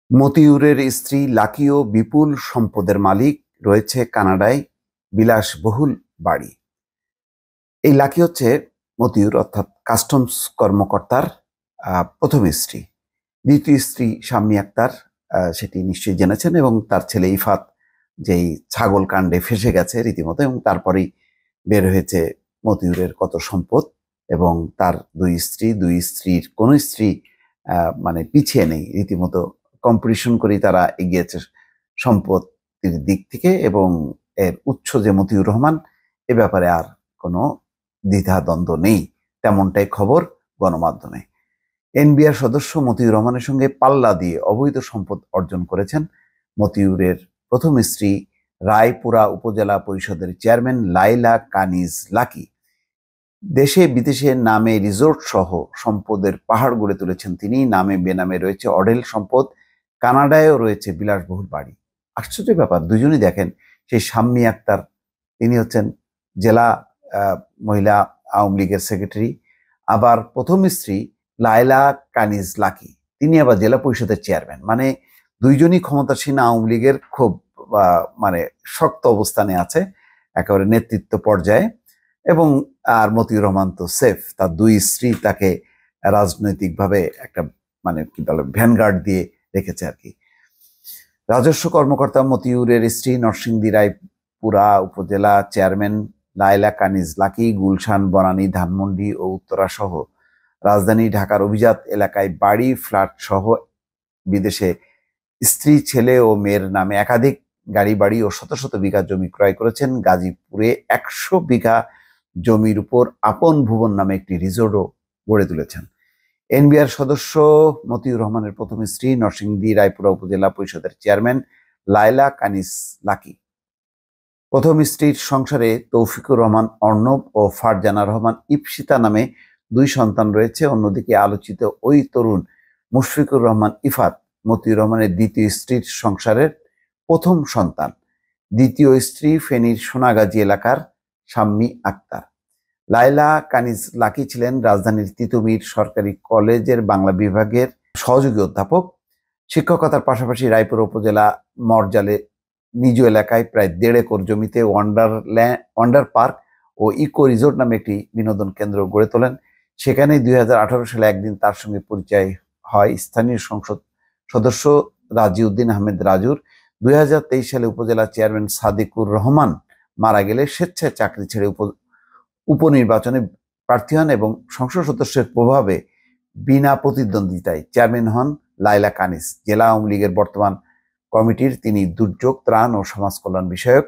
মতিউরের স্ত্রী লাকিও বিপুল সম্পদের মালিক, রয়েছে কানাডায় বিলাসবহুল বাড়ি। এই লাকি হচ্ছে মতিউর অর্থাৎ কাস্টমস কর্মকর্তার প্রথম স্ত্রী। দ্বিতীয় স্ত্রী শাম্মী আক্তার, সেটি নিশ্চয়ই জেনেছেন, এবং তার ছেলে ইফাত, যেই ছাগল কাণ্ডে ফেসে গেছে রীতিমতো, এবং তারপরেই বের হয়েছে মতিউরের কত সম্পদ। এবং তার দুই স্ত্রীর কোনো স্ত্রী মানে পিছিয়ে নেই, রীতিমতো কম্পিটিশন করেই তারা এগিয়েছে সম্পত্তির দিক থেকে। এবং এর উৎস যে মতিউর রহমান, এ ব্যাপারে আর কোনো দ্বিধাদ্বন্দ্ব নেই, তেমনটাই খবর গণমাধ্যমে। এনবিআর সদস্য মতিউর রহমানের সঙ্গে পাল্লা দিয়ে অবৈধ সম্পদ অর্জন করেছেন মতিউরের প্রথম স্ত্রী, রায়পুরা উপজেলা পরিষদের চেয়ারম্যান লাইলা কানিজ লাকি। দেশে বিদেশে নামে রিসোর্ট সহ সম্পদের পাহাড় গড়ে তুলেছেন তিনি। নামে বেনামে রয়েছে অঢেল সম্পদ, কানাডায়ও রয়েছে বিলাসবহুল বাড়ি। আশ্চর্য ব্যাপার, দুজনই দেখেন সেই শাম্মী আক্তার, তিনি হচ্ছেন জেলা মহিলা আওয়ামী লীগের সেক্রেটারি। আবার প্রথম স্ত্রী লায়লা কানিজ লাকি, তিনি আবার জেলা পরিষদের চেয়ারম্যান। মানে দুইজনই ক্ষমতাসীন আওয়ামী লীগের খুব মানে শক্ত অবস্থানে আছে, একেবারে নেতৃত্ব পর্যায়ে। এবং আর মতিউর রহমান তো সেফ, তার দুই স্ত্রী তাকে রাজনৈতিকভাবে একটা মানে কি বলে ভ্যানগার্ড দিয়ে রেখেছে আর কি। রাজস্ব কর্মকর্তা মতিউরের স্ত্রী নরসিংদী রায়পুরা উপজেলা চেয়ারম্যান লায়লা কানিজ লাকি গুলশান, বনানী, ধানমন্ডি ও উত্তরা সহ রাজধানী ঢাকার অভিজাত এলাকায় বাড়ি, ফ্ল্যাট সহ বিদেশে স্ত্রী, ছেলে ও মেয়ের নামে একাধিক গাড়ি বাড়ি ও শত শত বিঘা জমি ক্রয় করেছেন। গাজীপুরে 100 বিঘা জমির উপর আপন ভুবন নামে একটি রিসোর্টও গড়ে তুলেছেন। এনবিআর সদস্য মতিউর রহমানের প্রথম স্ত্রী, নরসিংদী রায়পুরা উপজেলা পরিষদের চেয়ারম্যান লায়লা কানিজ লাকি। প্রথম স্ত্রীর সংসারে তৌফিকুর রহমান অর্ণব ও ফারজানা রহমান ইপসিতা নামে 2 সন্তান রয়েছে। অন্যদিকে আলোচিত ওই তরুণ মুশফিকুর রহমান ইফাত মতিউর রহমানের দ্বিতীয় স্ত্রীর সংসারের প্রথম সন্তান। দ্বিতীয় স্ত্রী ফেনীর সোনাগাজী এলাকার শাম্মী আক্তার। লায়লা কানিজ লাকি ছিলেন রাজধানীর তিতুমির সরকারি কলেজের বাংলা বিভাগের সহযোগী অধ্যাপক। শিক্ষকতার পাশাপাশি রায়পুর উপজেলা মরজালে নিজ এলাকায় প্রায় 1.5 একর জমিতে ওয়ান্ডার পার্ক ও ইকো রিসোর্ট নামে একটি বিনোদন কেন্দ্র গড়ে তোলেন। সেখানে 2018 সালে একদিন তার সঙ্গে পরিচয় হয় স্থানীয় সংসদ সদস্য রাজিউদ্দিন আহমেদ রাজুর। 2023 সালে উপজেলা চেয়ারম্যান সাদিকুর রহমান মারা গেলে স্বেচ্ছায় চাকরি ছেড়ে উপনির্বাচনে প্রার্থী হন এবং সংসদ সদস্যের প্রভাবে বিনা প্রতিদ্বন্দ্বিতায় চেয়ারম্যান হন লায়লা কানিজ। জেলা আওয়ামী লীগের বর্তমান কমিটির তিনি দুর্যোগ ত্রাণ ও সমাজ কল্যাণ বিষয়ক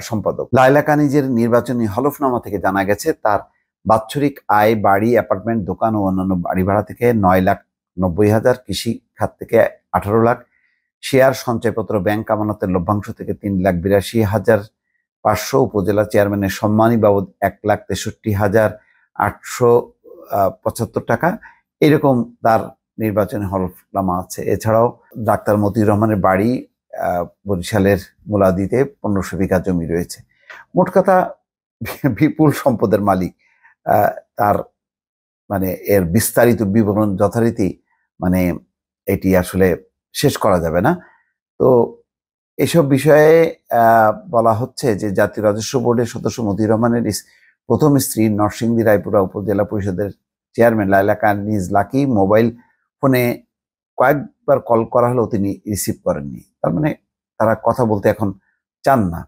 সম্পাদক। লায়লা কানিজের নির্বাচনী হলফনামা থেকে জানা গেছে, তার বাৎসরিক আয় বাড়ি, অ্যাপার্টমেন্ট, দোকান ও অন্যান্য বাড়ি ভাড়া থেকে 9,90,000, কৃষি খাত থেকে 18 লাখ, শেয়ার, সঞ্চয়পত্র, ব্যাংক আমানতের লভ্যাংশ থেকে 3,82,500, উপজেলা চেয়ারম্যানের সম্মানী বাবদ 1,63,875 টাকা, এরকম তার নির্বাচনী হলফনামা আছে। এছাড়াও ডাক্তার মতিউর রহমানের বাড়ি বরিশালের মুলাদিতে 1500 বিঘা জমি রয়েছে। মোট কথা বিপুল সম্পদের মালিক। তার মানে এর বিস্তারিত বিবরণ যথারীতি মানে এটি আসলে শেষ করা যাবে না। তো এসব বিষয়ে বলা হচ্ছে যে জাতীয় রাজস্ব বোর্ডের সদস্য মতিউর রহমানের প্রথম স্ত্রী নরসিংদী রায়পুরা উপজেলা পরিষদের চেয়ারম্যান লায়লা কানিজ লাকি মোবাইল ফোনে কয়েকবার কল করা হলেও তিনি রিসিভ করেননি। তার মানে তারা কথা বলতে এখন চান না।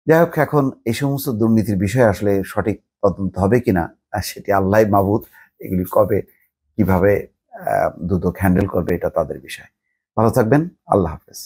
যাই হোক, এখন এই সমস্ত দুর্নীতির বিষয়ে আসলে সঠিক তদন্ত হবে কিনা সেটি আল্লাহ মাবুদ। এগুলি কবে কিভাবে দুদক হ্যান্ডেল করবে এটা তাদের বিষয়। ভালো থাকবেন। আল্লাহ হাফেজ।